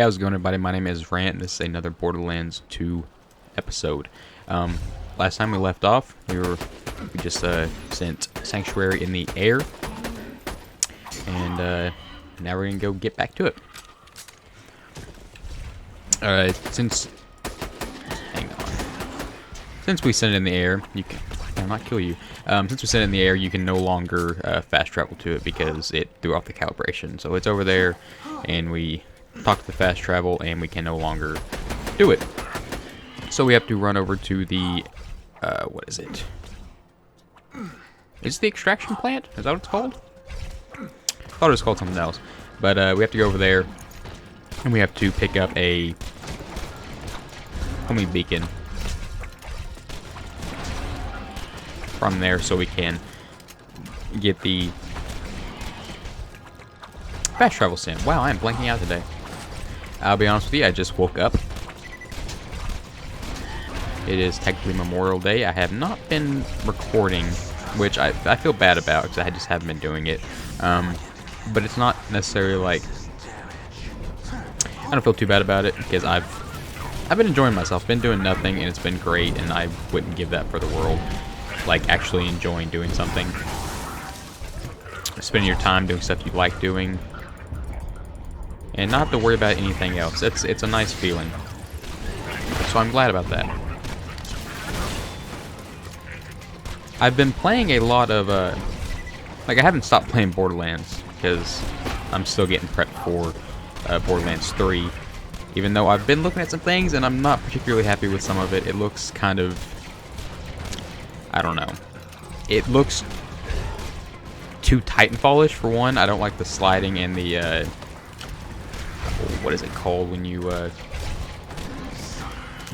Hey, how's it going, everybody? My name is Rant, and this is another Borderlands 2 episode. Last time we left off, we just sent Sanctuary in the air, and now we're gonna go get back to it. Alright, since we sent it in the air, you can not kill you. Since we sent it in the air, you can no longer fast travel to it because it threw off the calibration. So it's over there, and we talk to the fast travel, and we can no longer do it. So we have to run over to the what is it? Is it the extraction plant? Is that what it's called? I thought it was called something else. But we have to go over there, and we have to pick up a homing beacon from there so we can get the fast travel sim. Wow, I am blanking out today. I'll be honest with you, I just woke up. It is technically Memorial Day. I have not been recording, which I feel bad about because I just haven't been doing it. But it's not necessarily like, I don't feel too bad about it because I've been enjoying myself, been doing nothing, and it's been great, and I wouldn't give that for the world. Like actually enjoying doing something, spending your time doing stuff you like doing, and not have to worry about anything else. It's a nice feeling. So I'm glad about that. I've been playing a lot of like I haven't stopped playing Borderlands because I'm still getting prepped for Borderlands 3. Even though I've been looking at some things and I'm not particularly happy with some of it. It looks kind of, I don't know. It looks too Titanfall-ish for one. I don't like the sliding and the what is it called when you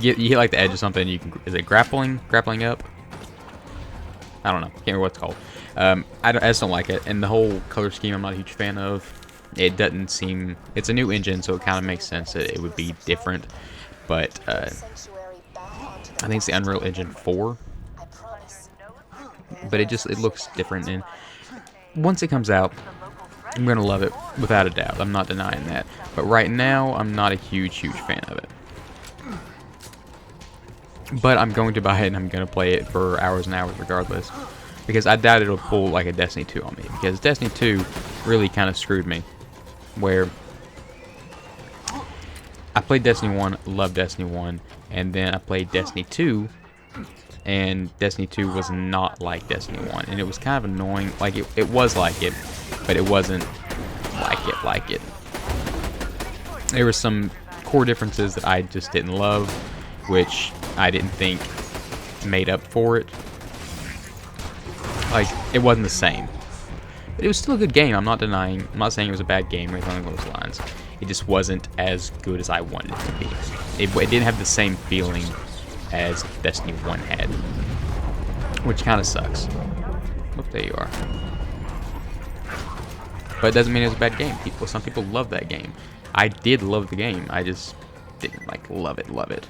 hit like the edge of something? You can, is it grappling up? I don't know. Can't remember what it's called. I just don't like it, and the whole color scheme I'm not a huge fan of. It doesn't seem. It's a new engine, so it kind of makes sense that it would be different. But I think it's the Unreal Engine 4. But it looks different, and once it comes out, I'm gonna love it without a doubt. I'm not denying that. But right now, I'm not a huge fan of it. But I'm going to buy it and I'm gonna play it for hours and hours regardless, because I doubt it'll pull like a Destiny 2 on me. Because Destiny 2 really kind of screwed me, where I played Destiny 1, loved Destiny 1, and then I played Destiny 2. And Destiny 2 was not like Destiny 1. And it was kind of annoying. Like, it was like it, but it wasn't like it. There were some core differences that I just didn't love, which I didn't think made up for it. Like, it wasn't the same. But it was still a good game, I'm not denying. I'm not saying it was a bad game or anything along those lines. It just wasn't as good as I wanted it to be. It didn't have the same feeling as Destiny 1 had, which kind of sucks. Oh, there you are. But it doesn't mean it was a bad game. Some people love that game. I did love the game. I just didn't like love it.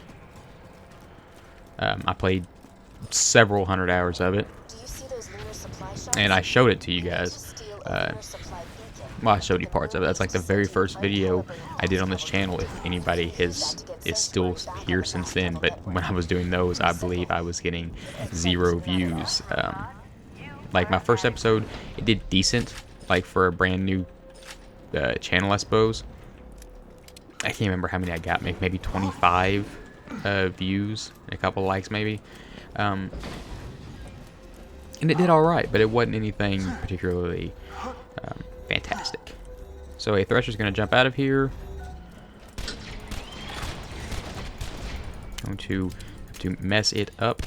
I played several hundred hours of it, and I showed it to you guys. Well, I showed you parts of it. That's like the very first video I did on this channel, if anybody is still here since then. But when I was doing those, I believe I was getting 0 views. Like my first episode, it did decent, like for a brand new channel, I suppose. I can't remember how many I got, maybe 25 views, and a couple likes maybe. And it did alright, but it wasn't anything particularly fantastic. So a Thresher's going to jump out of here. Going to have to mess it up.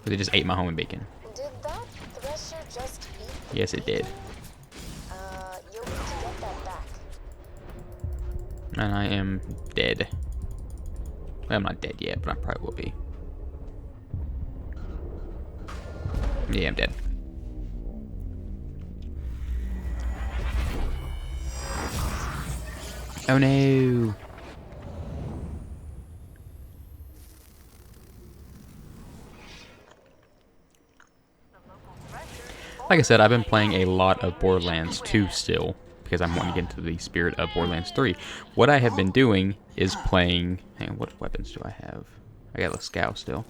But it just ate my homing beacon. Did that Thresher just eat? Yes, it did. You'll need to get that back. And I am dead. Well, I'm not dead yet, but I probably will be. Yeah, I'm dead. Oh no! Like I said, I've been playing a lot of Borderlands 2 still, because I'm wanting to get into the spirit of Borderlands 3. What I have been doing is playing... Hang on, what weapons do I have? I got a scout still.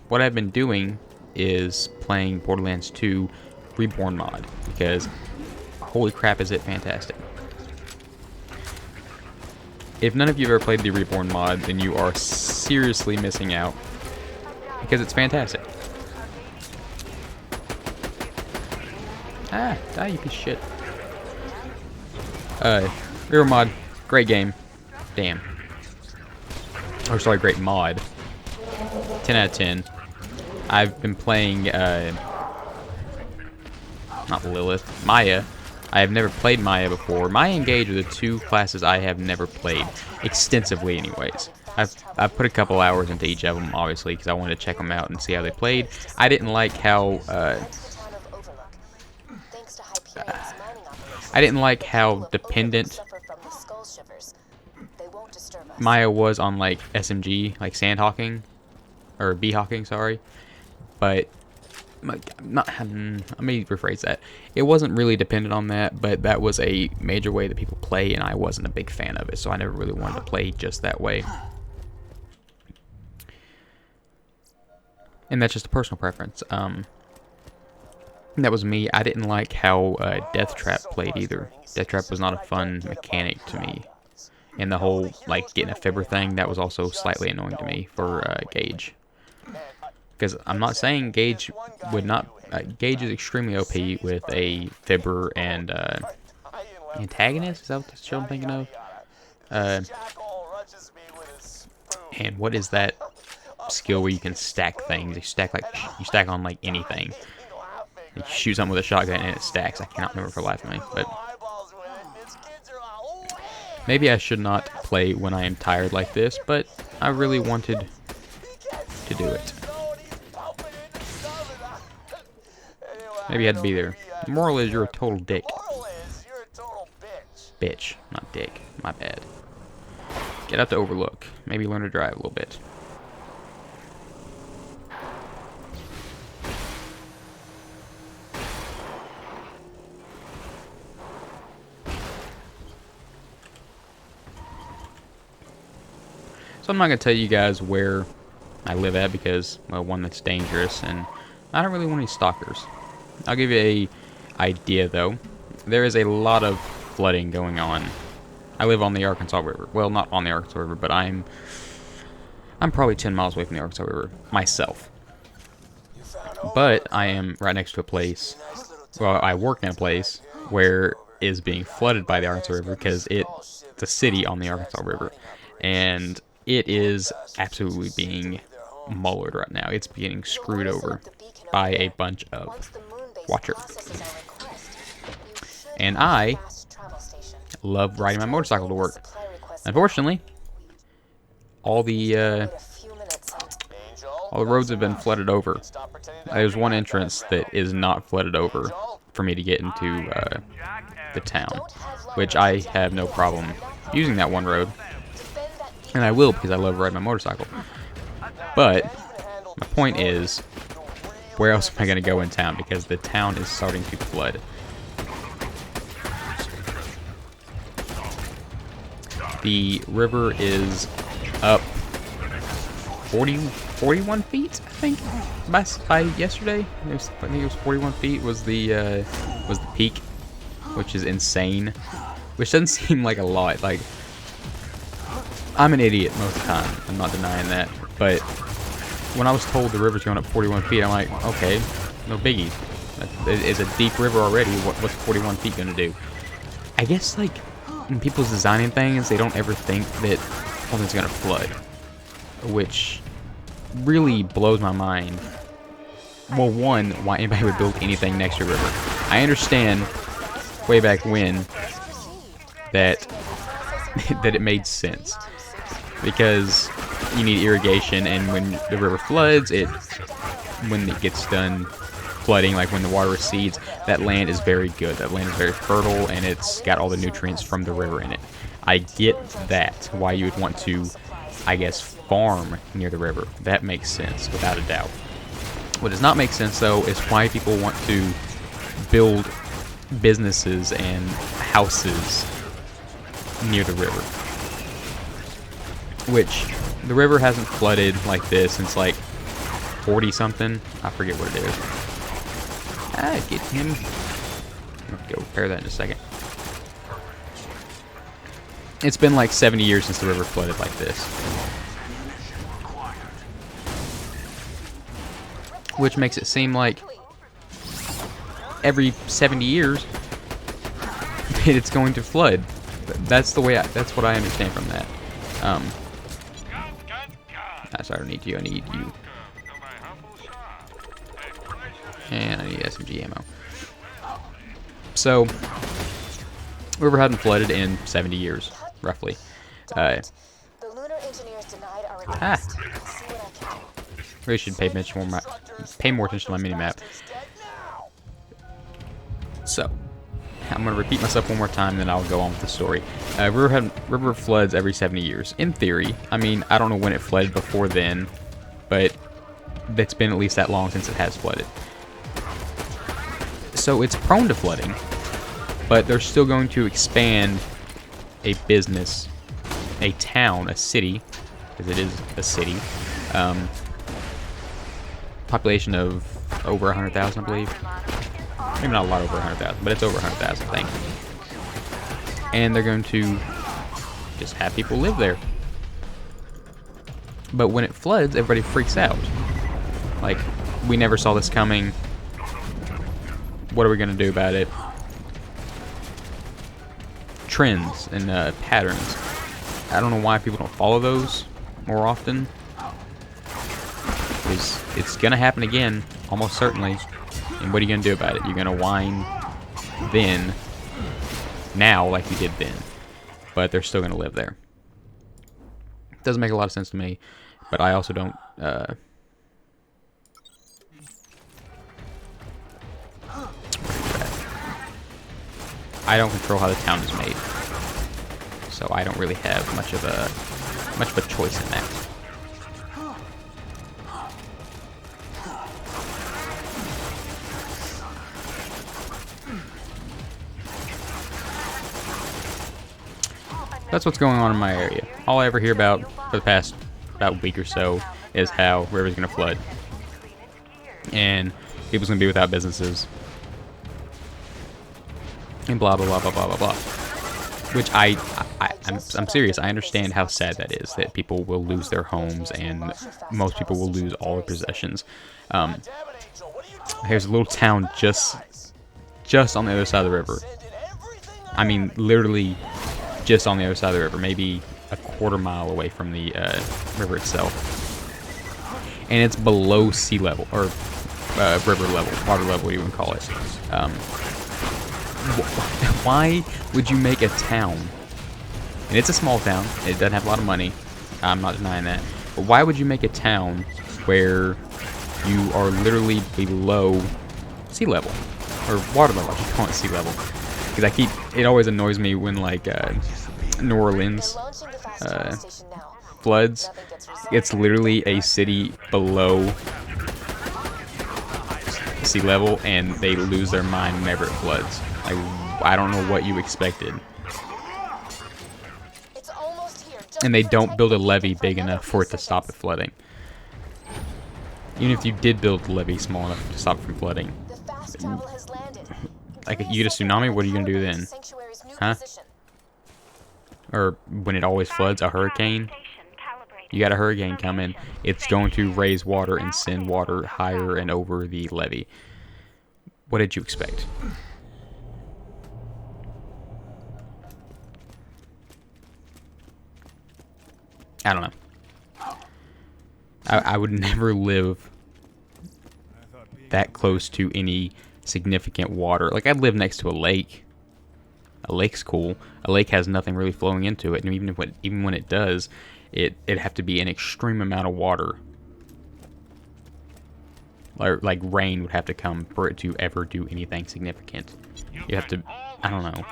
What I've been doing is playing Borderlands 2 Reborn mod, because holy crap is it fantastic. If none of you have ever played the Reborn mod, then you are seriously missing out, because it's fantastic. Ah, die you piece of shit. Reborn mod, great game. Damn. Or sorry, great mod. 10 out of 10. I've been playing, not Lilith, Maya. I have never played Maya before. Maya and Gage are the two classes I have never played, extensively anyways. I've put a couple hours into each of them, obviously, because I wanted to check them out and see how they played. I didn't like how, dependent Maya was on, like, SMG, like sandhawking, or bee-hawking, sorry. But, let me rephrase that. It wasn't really dependent on that, but that was a major way that people play, and I wasn't a big fan of it, so I never really wanted to play just that way. And that's just a personal preference. That was me. I didn't like how Death Trap played either. Death Trap was not a fun mechanic to me. And the whole, like, getting a fibber thing, that was also slightly annoying to me for Gage. Because I'm not saying Gage would not... Gage is extremely OP with a fibber and antagonist? Is that what the show I'm thinking of? And what is that skill where you can stack things? You stack on, like, anything. You shoot something with a shotgun and it stacks. I cannot remember for the life of me, but... Maybe I should not play when I am tired like this, but I really wanted to do it. Maybe I had to be there. The moral is you're a total dick. Bitch, not dick. My bad. Get out the Overlook. Maybe learn to drive a little bit. So I'm not going to tell you guys where I live at because, well, one, that's dangerous, and I don't really want any stalkers. I'll give you a idea, though. There is a lot of flooding going on. I live on the Arkansas River. Well, not on the Arkansas River, but I'm probably 10 miles away from the Arkansas River myself. But I am right next to a place, well, I work in a place where is being flooded by the Arkansas River because it's a city on the Arkansas River. And it is absolutely being mullered right now. It's getting screwed over by a bunch of watchers. And I love riding my motorcycle to work. Unfortunately, all the roads have been flooded over. There's one entrance that is not flooded over for me to get into the town, which I have no problem using that one road. And I will because I love riding my motorcycle. But my point is, where else am I going to go in town? Because the town is starting to flood. The river is up 41 feet, I think, by yesterday. I think it was 41 feet was the peak, which is insane. Which doesn't seem like a lot. Like, I'm an idiot most of the time. I'm not denying that. But when I was told the river's going up 41 feet, I'm like, okay, no biggie. It's a deep river already. What's 41 feet going to do? I guess, like, when people's designing things, they don't ever think that something's going to flood. Which really blows my mind. Well, one, why anybody would build anything next to a river. I understand way back when that it made sense. Because you need irrigation, and when the river floods, when it gets done flooding, like when the water recedes, that land is very good. That land is very fertile, and it's got all the nutrients from the river in it. I get that, why you would want to, I guess, farm near the river. That makes sense, without a doubt. What does not make sense, though, is why people want to build businesses and houses near the river. Which, the river hasn't flooded like this since like 40 something. I forget what it is. Get him. I'll go repair that in a second. It's been like 70 years since the river flooded like this. Which makes it seem like every 70 years it's going to flood. That's the way that's what I understand from that. Sorry, I don't need you. I need you. And I need SMG ammo. So, river hadn't flooded in 70 years, roughly. The lunar engineers denied our request. See what I can do. Really should pay more attention to my mini-map. So, I'm going to repeat myself one more time, then I'll go on with the story. River floods every 70 years. In theory, I mean, I don't know when it flooded before then, but it's been at least that long since it has flooded. So it's prone to flooding, but they're still going to expand a business, a town, a city, because it is a city. Population of over 100,000, I believe. Maybe not a lot over 100,000, but it's over 100,000, I think. And they're going to just have people live there. But when it floods, everybody freaks out. Like, we never saw this coming. What are we going to do about it? Trends and patterns. I don't know why people don't follow those more often. Because it's going to happen again, almost certainly. And what are you going to do about it? You're going to whine then, now, like you did then. But they're still going to live there. Doesn't make a lot of sense to me. But I also don't... I don't control how the town is made. So I don't really have much of a choice in that. That's what's going on in my area. All I ever hear about for the past about week or so is how river's gonna flood. And people's gonna be without businesses. And blah blah blah blah blah blah blah. Which I'm serious. I understand how sad that is, that people will lose their homes and most people will lose all their possessions. Here's a little town just on the other side of the river. I mean, literally just on the other side of the river, maybe a quarter-mile away from the river itself. And it's below sea level, or river level, water level, what do you want to call it. Why would you make a town? And it's a small town, it doesn't have a lot of money, I'm not denying that. But why would you make a town where you are literally below sea level? Or water level, I keep calling it sea level. Because it always annoys me when, like, New Orleans floods. It's literally a city below sea level, and they lose their mind whenever it floods. Like, I don't know what you expected. And they don't build a levee big enough for it to stop it flooding. Even if you did build the levee small enough to stop it from flooding. Like, you get a tsunami, what are you going to do then? Huh? Or when it always floods, a hurricane? You got a hurricane coming, it's going to raise water and send water higher and over the levee. What did you expect? I don't know. I would never live that close to any significant water. Like, I'd live next to a lake. A lake's cool. A lake has nothing really flowing into it, and even when it does, it'd have to be an extreme amount of water. Like rain would have to come for it to ever do anything significant. You have to, I don't know,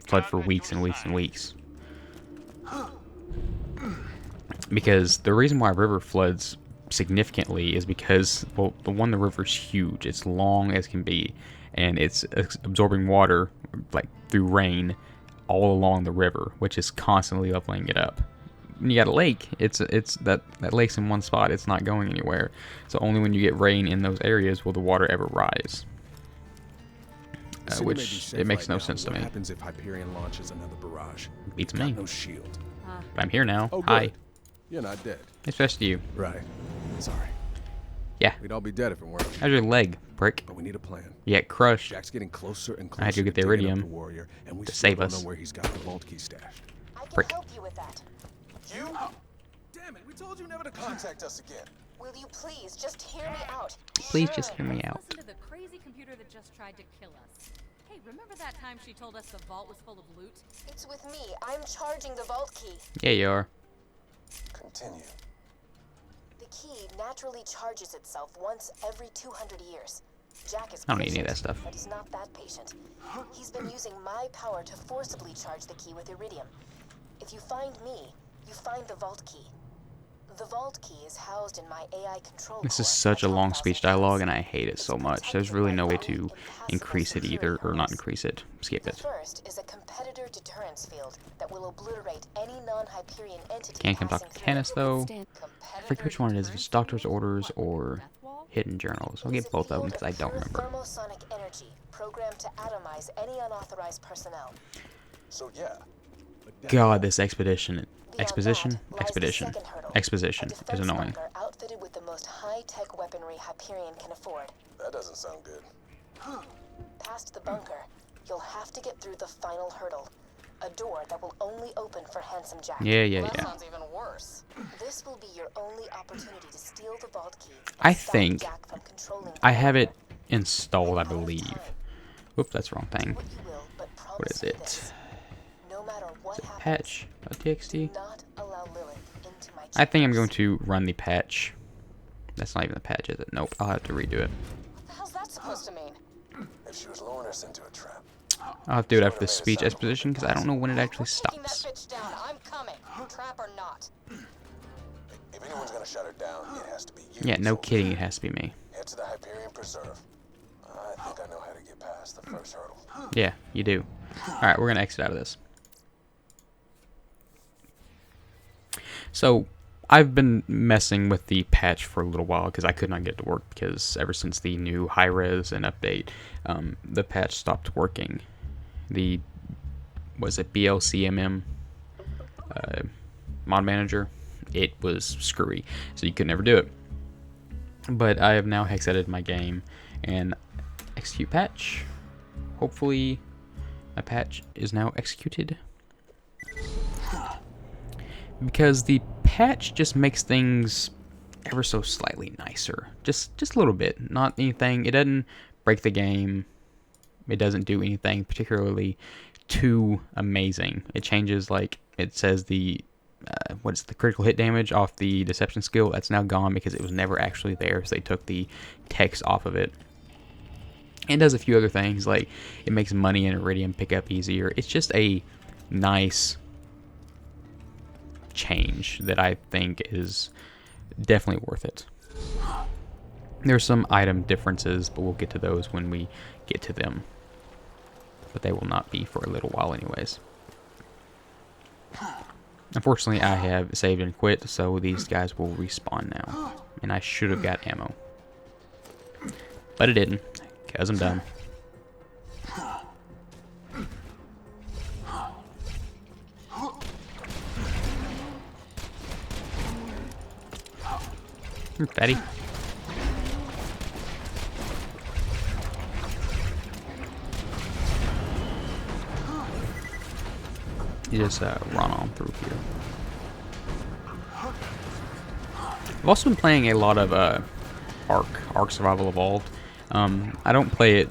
flood for weeks and weeks and weeks. Because the reason why a river floods significantly is because, well, the river's huge. It's long as can be, and it's absorbing water like through rain all along the river, which is constantly leveling it up. When you got a lake, it's that lake's in one spot. It's not going anywhere. So only when you get rain in those areas will the water ever rise. Which it makes no sense to me. What happens if Hyperion launches another barrage? Beats me. No shield. But I'm here now. Oh, Hi. good. You're not dead. It's just you. Right. Sorry. Yeah. We'd all be dead if it weren't. How's your leg, prick? But we need a plan. You get crushed. Jack's getting closer and closer. I had to get the taking up iridium the warrior, and we to still save don't us. know where he's got the vault key stashed. I can Prick. help you with that. You? Damn it! We told you never to contact us again. Will you please just hear me out? Please just hear me out. Listen to the crazy computer that just tried to kill us. Hey, remember that time she told us the vault was full of loot? It's with me. I'm charging the vault key. Yeah, you are. Continue. The key naturally charges itself once every 200 years. Jack is I don't need any of patient, that stuff. but he's not that patient. He's been using my power to forcibly charge the key with iridium. If you find me, you find the vault key. The vault key is housed in my AI control This is core such a at long 12,000 speech dialogue, tons. and I hate it It's so much. protected There's really by no way only to impassable increase it either, security or not walls. increase it. Skip The it. first is a competitor deterrence field that will obliterate any non-Hyperion entity Can't come passing talk to through. Canis though. I forget which one it is. If it's Doctor's Orders or Hidden Journals. I'll It is get a both of them field because I don't pure remember. thermosonic energy programmed to atomize any unauthorized personnel. So yeah. God, this expedition. Beyond Exposition? that lies the Exposition. second hurdle, Exposition a is defense annoying. bunker outfitted with the most high-tech weaponry Hyperion can afford. That doesn't sound good. Past the bunker, you'll have to get through the final hurdle, a door that will only open for Handsome Jack. Yeah. Sounds even worse. This will be your only opportunity to steal the vault key. And I stop think Jack from controlling the I have bunker. it installed, I believe. Whoops, that's the wrong Do thing. what you will, but What promise is me it? this. No matter what happens, Patch.txt. do not allow Lilith into my I think I'm going chambers. to run the patch. That's not even the patch, is it? Nope, I'll have to redo it. What the hell's that supposed to mean? If she was luring us into a trap. I'll have to do it after the speech exposition because I don't know when it actually Taking that stops. bitch down. I'm coming. Trap or not. If anyone's gonna shut her down, it has to be you. Yeah, no So kidding, it has to be me. Head to the Hyperion Preserve. I think I know how to get past the first hurdle. Yeah, you do. Alright, we're going to exit out of this. So, I've been messing with the patch for a little while because I could not get it to work because ever since the new high-res and update, the patch stopped working. The, was it BLCMM mod manager? It was screwy, so you could never do it. But I have now hex edited my game and execute patch. Hopefully, my patch is now executed. Because the patch just makes things ever so slightly nicer. Just a little bit. Not anything. It doesn't break the game. It doesn't do anything particularly too amazing. It changes, like, it says the what is the critical hit damage off the deception skill. That's now gone because it was never actually there, so they took the text off of it. And does a few other things, like it makes money and iridium pick up easier. It's just a nice change that I think is definitely worth it. There's some item differences, but we'll get to those when we get to them. But they will not be for a little while anyways. Unfortunately, I have saved and quit, so these guys will respawn now. And I should have got ammo. But it didn't, because I'm dumb. Fatty. You just run on through here. I've also been playing a lot of Ark Survival Evolved. I don't play it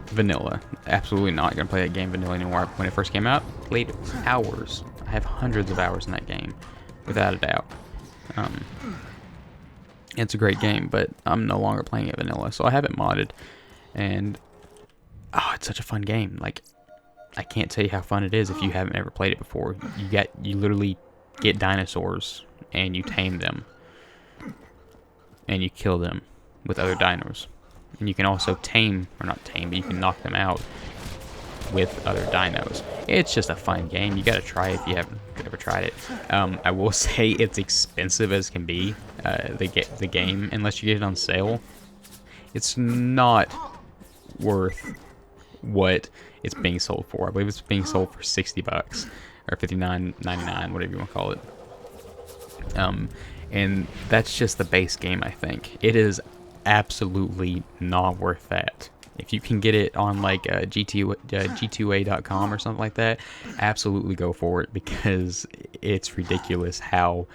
vanilla. Absolutely not gonna play that game vanilla anymore. When it first came out, played hours. I have hundreds of hours in that game, without a doubt. It's a great game, but I'm no longer playing it vanilla, so I have it modded, and oh, it's such a fun game. Like, I can't tell you how fun it is if you haven't ever played it before. You literally get dinosaurs and you tame them, and you kill them with other dinos. And you can also tame, or not tame, but you can knock them out with other dinos. It's just a fun game. You gotta try it if you haven't ever tried it. I will say it's expensive as can be, the game, unless you get it on sale. It's not worth what it's being sold for. I believe it's being sold for $60 or $59.99, whatever you want to call it. And that's just the base game, I think. It is absolutely not worth that. If you can get it on like G2A.com or something like that, absolutely go for it, because it's ridiculous how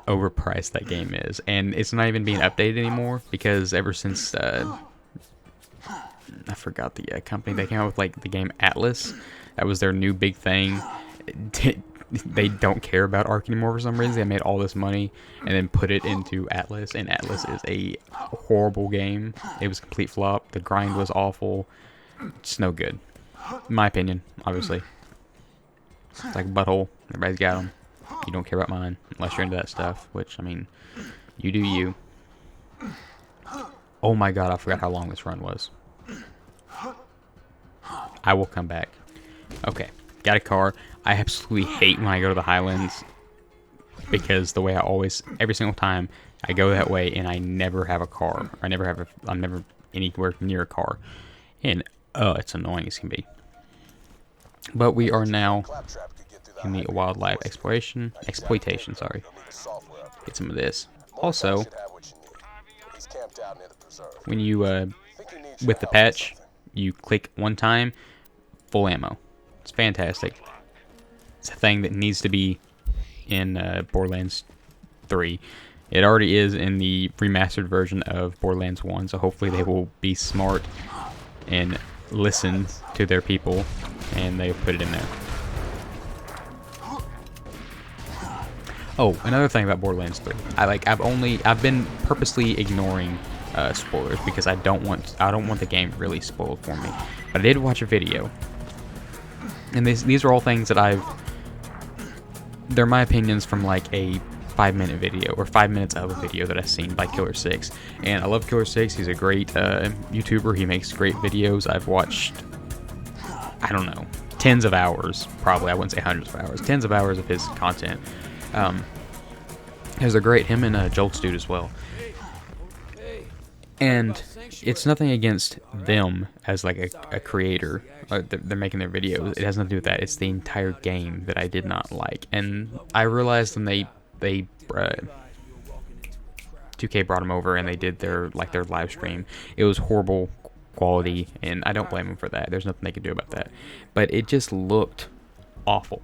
overpriced that game is. And it's not even being updated anymore, because ever since I forgot the company, they came out with like the game Atlas. That was their new big thing. They don't care about Ark anymore for some reason. They made all this money and then put it into Atlas, and Atlas is a horrible game. It was a complete flop. The grind was awful. It's no good, in my opinion, obviously. It's like a butthole. Everybody's got them. You don't care about mine unless you're into that stuff, which, I mean, you do you. Oh my god, I forgot how long this run was. I will come back. Okay, got a car. I absolutely hate when I go to the Highlands, because the way I always, every single time I go that way, and I never have a car. I'm never anywhere near a car, and it's annoying as can be. But we are now in the wildlife exploitation. Sorry. Get some of this. Also, when you with the patch, you click one time, full ammo. It's fantastic. It's a thing that needs to be in Borderlands 3. It already is in the remastered version of Borderlands 1, so hopefully they will be smart and listen to their people, and they put it in there. Oh, another thing about Borderlands 3. I've been purposely ignoring spoilers, because I don't want the game really spoiled for me. But I did watch a video, and these are all things that they're my opinions from like a 5-minute video, or 5 minutes of a video that I've seen by Killer 6. And I love Killer 6. He's a great YouTuber. He makes great videos. I've watched, I don't know, tens of hours, probably. I wouldn't say hundreds of hours. Tens of hours of his content. They're great. Him and Jolt's dude as well. And it's nothing against them as like a creator. They're making their videos. It has nothing to do with that. It's the entire game that I did not like. And I realized when they 2K brought them over and they did their live stream, it was horrible quality, and I don't blame them for that. There's nothing they could do about that. But it just looked awful,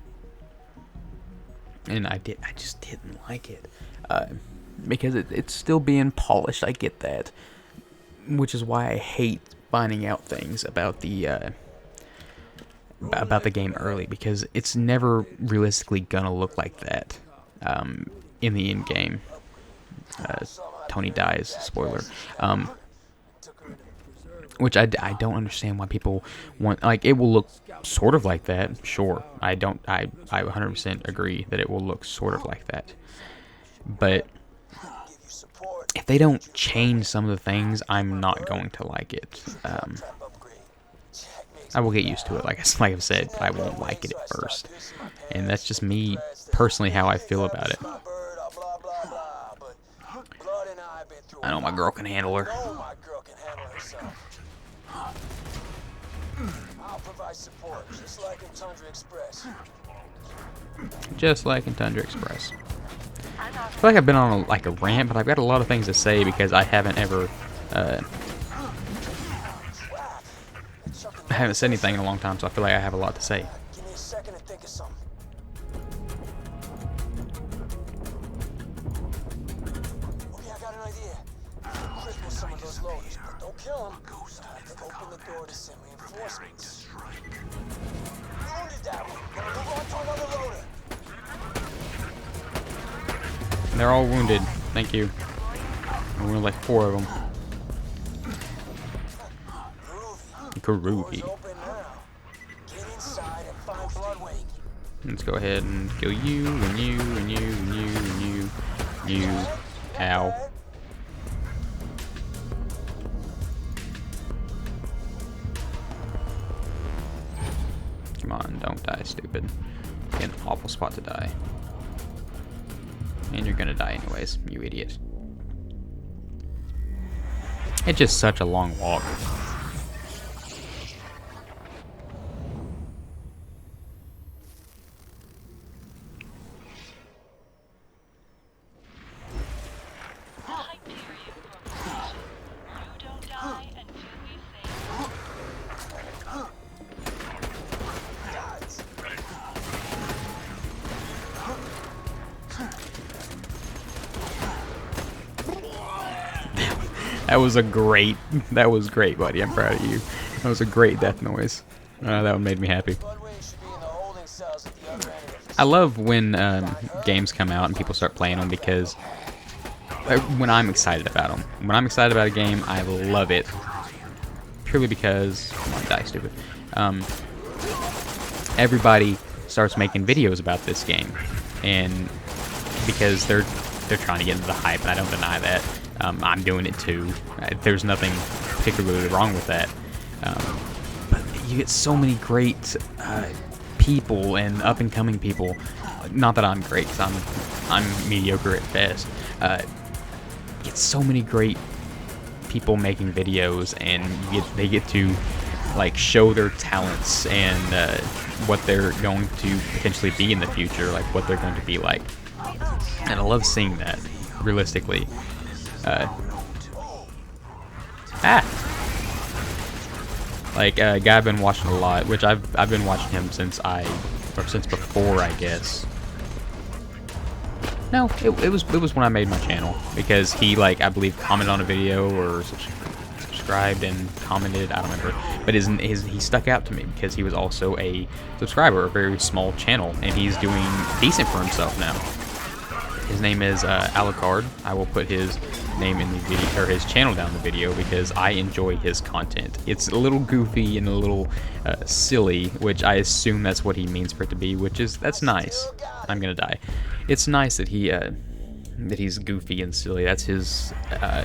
and I just didn't like it, because it's still being polished. I get that, which is why I hate finding out things about the game early, because it's never realistically gonna look like that in the end game. Tony dies, spoiler. Which I don't understand why people want, like, it will look sort of like that, sure. I 100% agree that it will look sort of like that. But if they don't change some of the things, I'm not going to like it. I will get used to it, like I've said, but I won't like it at first. And that's just me, personally, how I feel about it. I know my girl can handle her. I'll provide support, just like in Tundra Express. Just like in Tundra Express. I feel like I've been on a rant, but I've got a lot of things to say because I haven't ever I haven't said anything in a long time, so I feel like I have a lot to say. Give me a second to think of something. Okay, I got an idea. Cripple some of those loaders, but don't kill them. Open the door to send reinforcements. Wounded that one. Gonna move on to another loader. They're all wounded. Thank you. I wounded like 4 of them. Groovy. Let's go ahead and kill you, and you, and you, and you, and you, you. Ow. on, don't die, stupid. An awful spot to die. And you're gonna die anyways, you idiot. It's just such a long walk. That was great, buddy. I'm proud of you. That was a great death noise. That one made me happy. I love when games come out and people start playing them because when I'm excited about them. When I'm excited about a game, I love it. Purely because, come on, die, stupid. Everybody starts making videos about this game, and because they're trying to get into the hype, and I don't deny that. I'm doing it too. There's nothing particularly wrong with that. But you get so many great people and up-and-coming people. Not that I'm great, because I'm mediocre at best. You get so many great people making videos, and they get to like show their talents and what they're going to potentially be in the future, like what they're going to be like. And I love seeing that, realistically. Like a guy I've been watching a lot, which I've been watching him since before, I guess. No, it was when I made my channel, because he, like, I believe commented on a video or subscribed and commented, I don't remember, but he stuck out to me because he was also a subscriber, a very small channel, and he's doing decent for himself now. His name is Alucard. I will put his name in the video, or his channel down in the video, because I enjoy his content. It's a little goofy and a little silly, which I assume that's what he means for it to be, that's nice. I'm gonna die. It's nice that he's goofy and silly. That's his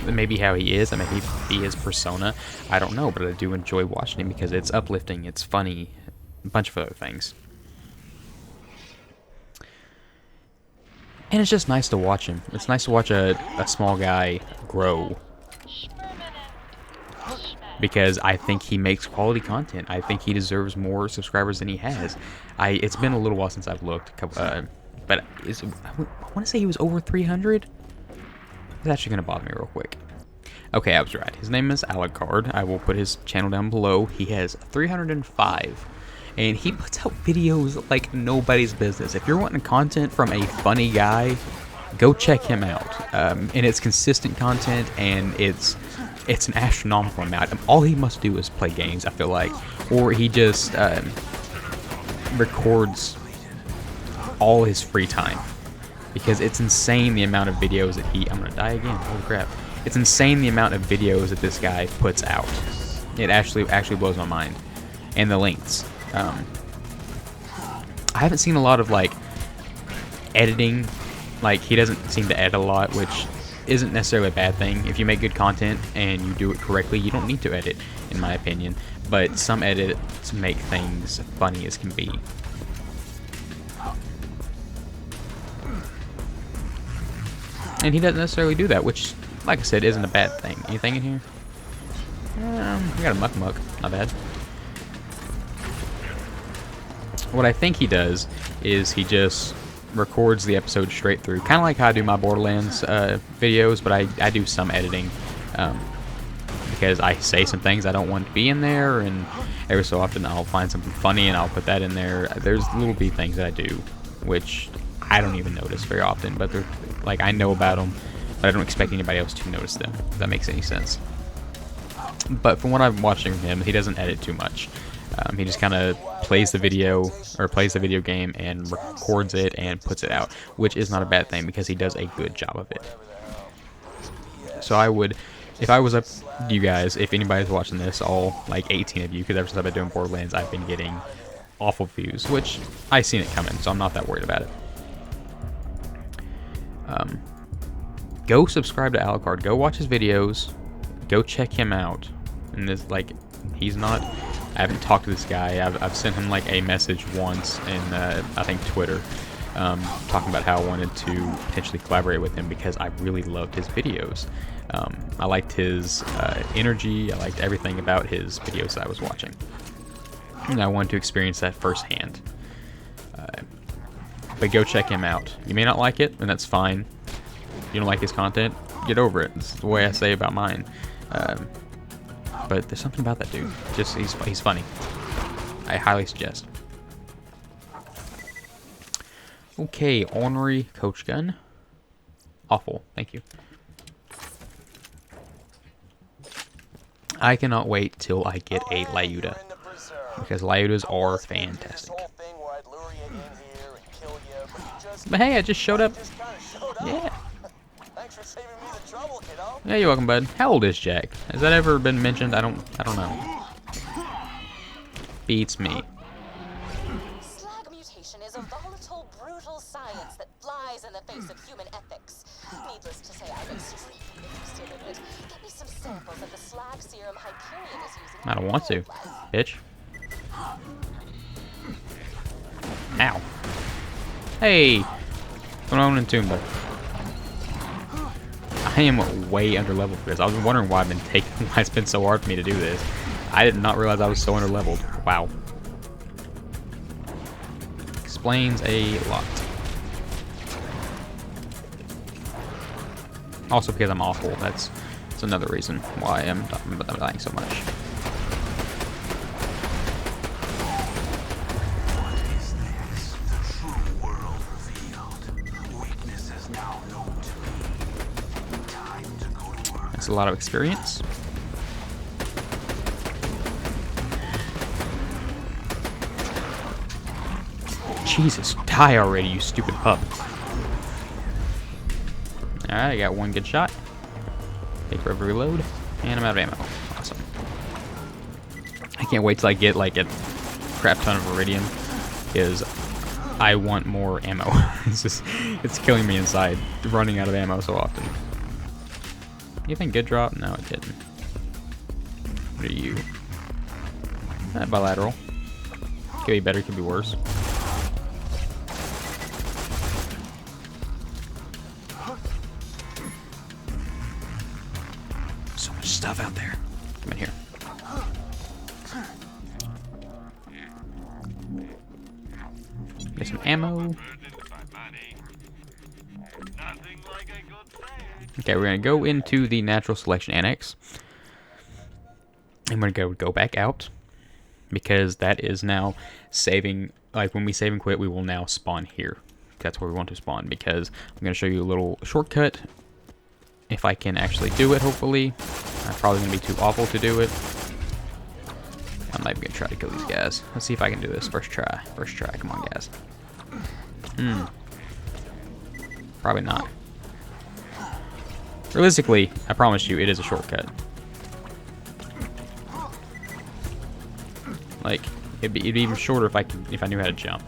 maybe how he is. That may be his persona. I don't know, but I do enjoy watching him because it's uplifting, it's funny, a bunch of other things. And it's just nice to watch him. It's nice to watch a small guy grow. Because I think he makes quality content. I think he deserves more subscribers than he has. It's been a little while since I've looked. But I want to say he was over 300? It's actually going to bother me real quick. Okay, I was right. His name is Alucard. I will put his channel down below. He has 305. And he puts out videos like nobody's business. If you're wanting content from a funny guy, go check him out. And it's consistent content, and it's an astronomical amount. All he must do is play games, I feel like. Or he just records all his free time. Because it's insane the amount of videos that I'm gonna die again, holy crap. It's insane the amount of videos that this guy puts out. It actually blows my mind. And the lengths. I haven't seen a lot of, like, editing. Like, he doesn't seem to edit a lot, which isn't necessarily a bad thing. If you make good content and you do it correctly, you don't need to edit, in my opinion. But some edits make things funny as can be. And he doesn't necessarily do that, which, like I said, isn't a bad thing. Anything in here? We got a muck. Not bad. What I think he does is he just records the episode straight through, kind of like how I do my Borderlands videos, but I do some editing because I say some things I don't want to be in there, and every so often I'll find something funny and I'll put that in there. There's little bitty things that I do, which I don't even notice very often, but they're like, I know about them, but I don't expect anybody else to notice them, if that makes any sense. But from what I'm watching him, he doesn't edit too much. He just kind of plays the video game and records it and puts it out, which is not a bad thing because he does a good job of it. So I would, if I was up to you guys, if anybody's watching this, all like 18 of you, because ever since I've been doing Borderlands, I've been getting awful views, which I seen it coming, so I'm not that worried about it. Go subscribe to Alucard. Go watch his videos. Go check him out. And this, like, he's not I haven't talked to this guy. I've sent him like a message once in I think Twitter, talking about how I wanted to potentially collaborate with him because I really loved his videos. I liked his energy. I liked everything about his videos that I was watching, and I wanted to experience that firsthand. But go check him out. You may not like it, and that's fine. If you don't like his content, get over it. It's the way I say about mine. But there's something about that dude. Just he's funny. I highly suggest. Okay, ornery coach gun. Awful. Thank you. I cannot wait till I get a Lyuda, because Lyudas are fantastic. But hey, I just showed up. Yeah. Thanks for saving me the trouble, kiddo. Yeah, you're welcome, bud. How old is Jack? Has that ever been mentioned? I don't know. Beats me. Slag mutation is a volatile, brutal science that flies in the face of human ethics. Needless to say, I'm extremely interested in it. Get me some samples of the slag serum Hyperion is using. I don't want to, bitch. Ow. Hey, what's going on in Tumba? I am way under leveled for this. I was wondering why why it's been so hard for me to do this. I did not realize I was so under leveled. Wow. Explains a lot. Also because I'm awful. That's another reason why I'm dying so much. That's a lot of experience. Jesus, die already, you stupid pup. Alright, I got one good shot. Take forever to reload. And I'm out of ammo. Awesome. I can't wait till I get like a crap ton of iridium, because I want more ammo. It's killing me inside, running out of ammo so often. You think good drop? No, it didn't. What are you? Bilateral. Could be better, could be worse. So much stuff out there. Come in here. Get some ammo. Okay, we're gonna go into the natural selection annex. I'm gonna go back out, because that is now saving. Like when we save and quit, we will now spawn here. That's where we want to spawn, because I'm gonna show you a little shortcut. If I can actually do it, hopefully. I'm probably gonna be too awful to do it. I'm not even gonna try to kill these guys. Let's see if I can do this. First try. First try. Come on, guys. Probably not. Realistically, I promise you, it is a shortcut. Like, it'd be even shorter if I knew how to jump.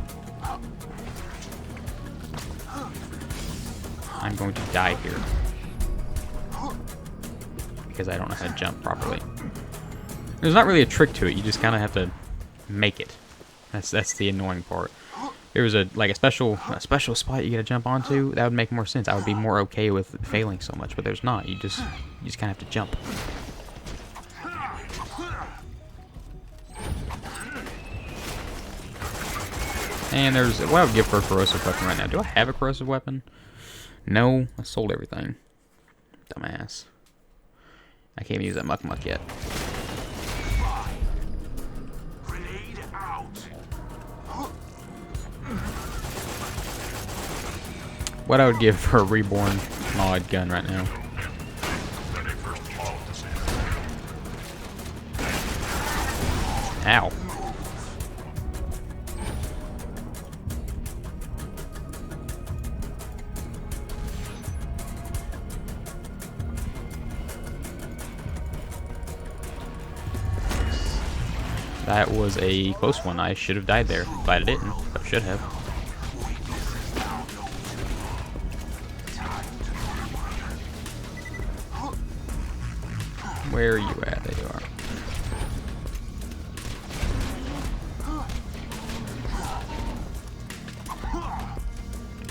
I'm going to die here because I don't know how to jump properly. There's not really a trick to it. You just kind of have to make it. That's the annoying part. If there was a special spot you gotta jump onto, that would make more sense. I would be more okay with failing so much, but there's not. You just kind of have to jump. And there's what I would give for a corrosive weapon right now. Do I have a corrosive weapon? No, I sold everything. Dumbass. I can't even use that muck yet. What I would give for a reborn mod gun right now. Ow. That was a close one. I should have died there, but I didn't. But I should have. Where are you at? There you are.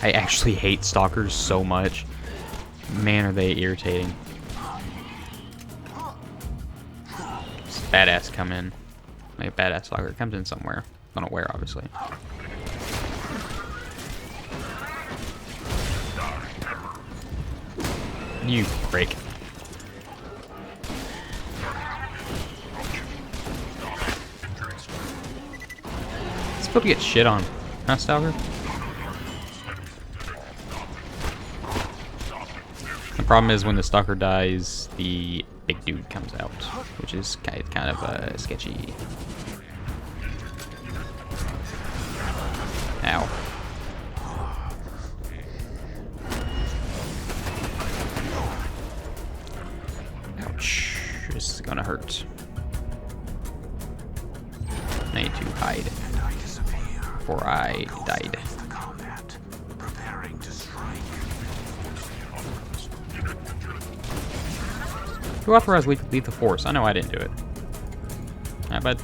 I actually hate stalkers so much. Man, are they irritating. This badass come in. Like a badass stalker comes in somewhere. I don't know where, obviously. You break. It's supposed to get shit on. Huh, Stalker? The problem is when the Stalker dies, the big dude comes out, which is kind of sketchy. Ow. Ouch. This is gonna hurt. I need to hide before I died. Who authorized lethal force? I know I didn't do it. Alright, bud.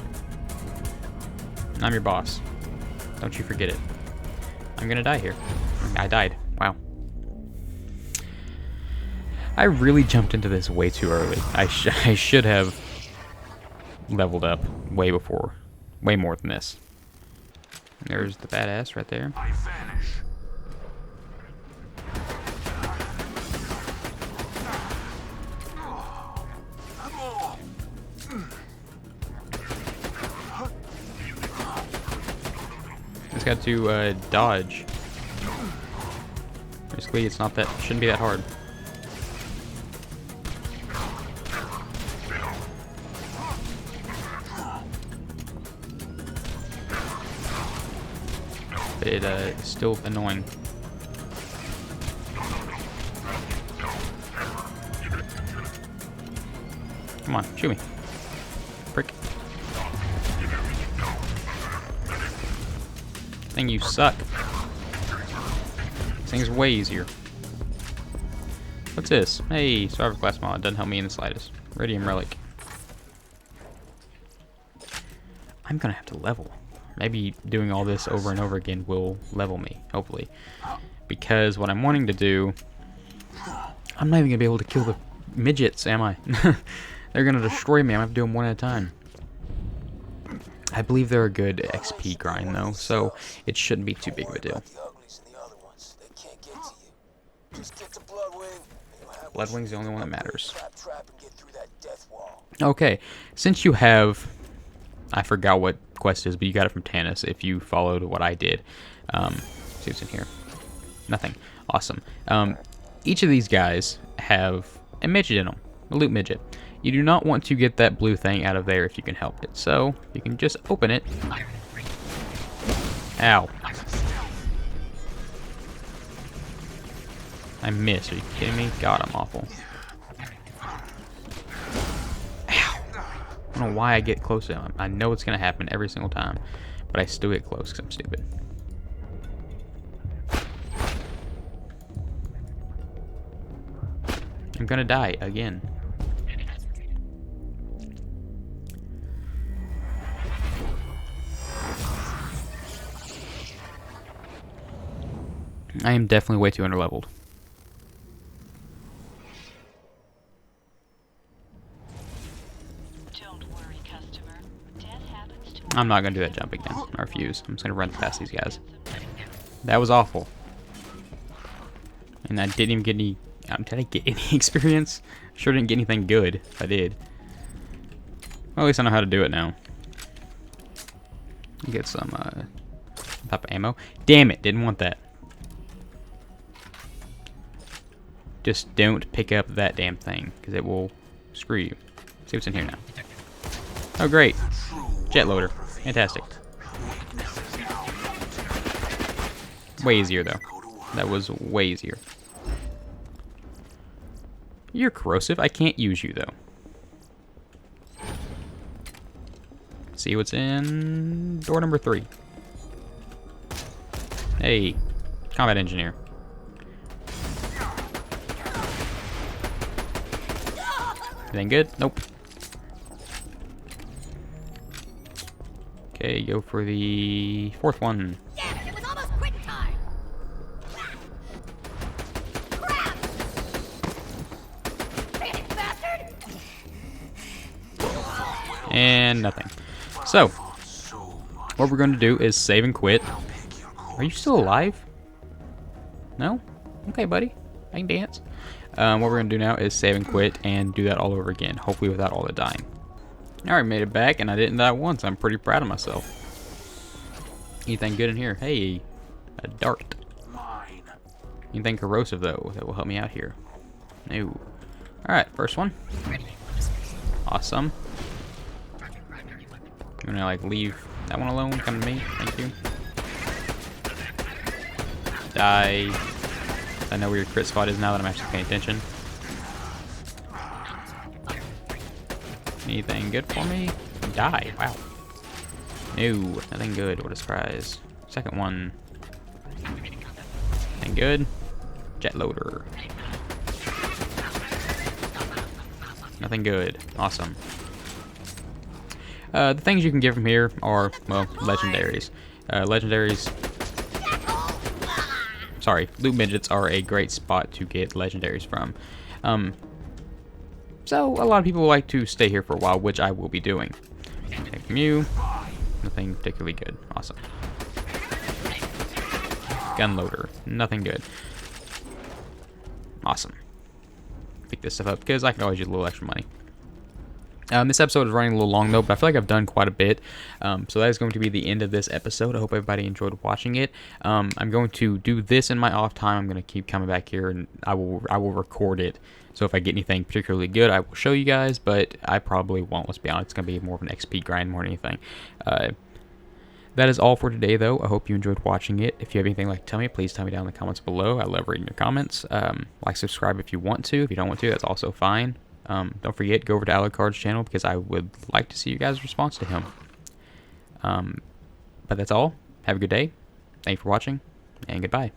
I'm your boss. Don't you forget it. I'm gonna die here. I died. Wow. I really jumped into this way too early. I should have leveled up way before. Way more than this. There's the badass right there. I vanish. Just got to dodge. Basically, it's not that, shouldn't be that hard. But it's still annoying. Come on, shoot me. Prick. Thing, you suck. This thing's way easier. What's this? Hey, survivor class mod. Doesn't help me in the slightest. Radium relic. I'm gonna have to level. Maybe doing all this over and over again will level me, hopefully. Because what I'm wanting to do... I'm not even gonna be able to kill the midgets, am I? They're gonna destroy me. I'm gonna have to do them one at a time. I believe they're a good XP grind, though, so it shouldn't be too big of a deal. Bloodwing's the only one that matters. Okay, since you have... I forgot what quest is, but you got it from Tannis if you followed what I did. See what's in here. Nothing. Awesome. Each of these guys have a midget in them. A loot midget. You do not want to get that blue thing out of there if you can help it. So, you can just open it. Ow. I missed. Are you kidding me? God, I'm awful. Ow. I don't know why I get close to him. I know it's going to happen every single time. But I still get close because I'm stupid. I'm going to die again. I am definitely way too underleveled. Don't worry, customer. Death happens to I'm not gonna do that jump again. I refuse. I'm just gonna run past these guys. That was awful. And I didn't even get any... Did I get any experience? Sure didn't get anything good if I did. Well, at least I know how to do it now. Get some type of ammo. Damn it, didn't want that. Just don't pick up that damn thing, because it will screw you. See what's in here now. Oh, great. Jet loader. Fantastic. Way easier, though. That was way easier. You're corrosive. I can't use you, though. See what's in door number 3. Hey, combat engineer. Anything good? Nope. Okay, go for the 4th one. Damn it, it was almost quitting time. And nothing. So, what we're going to do is save and quit. Are you still alive? No? Okay, buddy. I can dance. What we're going to do now is save and quit and do that all over again, hopefully without all the dying. Alright, made it back, and I didn't die once. I'm pretty proud of myself. Anything good in here? Hey, a dart. Anything corrosive, though, that will help me out here? No. Alright, first one. Awesome. I'm gonna, like, leave that one alone. Come to me. Thank you. Die. I know where your crit spot is now that I'm actually paying attention. Anything good for me? Die. Wow. No, nothing good. What a surprise. Second one. Nothing good. Jet loader. Nothing good. Awesome. The things you can get from here are, well, legendaries. Sorry, loot midgets are a great spot to get legendaries from. So a lot of people like to stay here for a while, which I will be doing. Take from you. Nothing particularly good. Awesome. Gun loader. Nothing good. Awesome. Pick this stuff up because I can always use a little extra money. This episode is running a little long though, but I feel like I've done quite a bit. So that is going to be the end of this episode. I hope everybody enjoyed watching it. I'm going to do this in my off time. I'm going to keep coming back here and I will record it. So if I get anything particularly good, I will show you guys, but I probably won't. Let's be honest, it's going to be more of an XP grind more than anything. That is all for today, though. I hope you enjoyed watching it. If you have anything like to tell me, please tell me down in the comments below. I love reading your comments. Like, subscribe if you want to. If you don't want to, that's also fine. Don't forget, go over to Alucard's channel because I would like to see you guys' response to him. But that's all. Have a good day. Thank you for watching, and goodbye.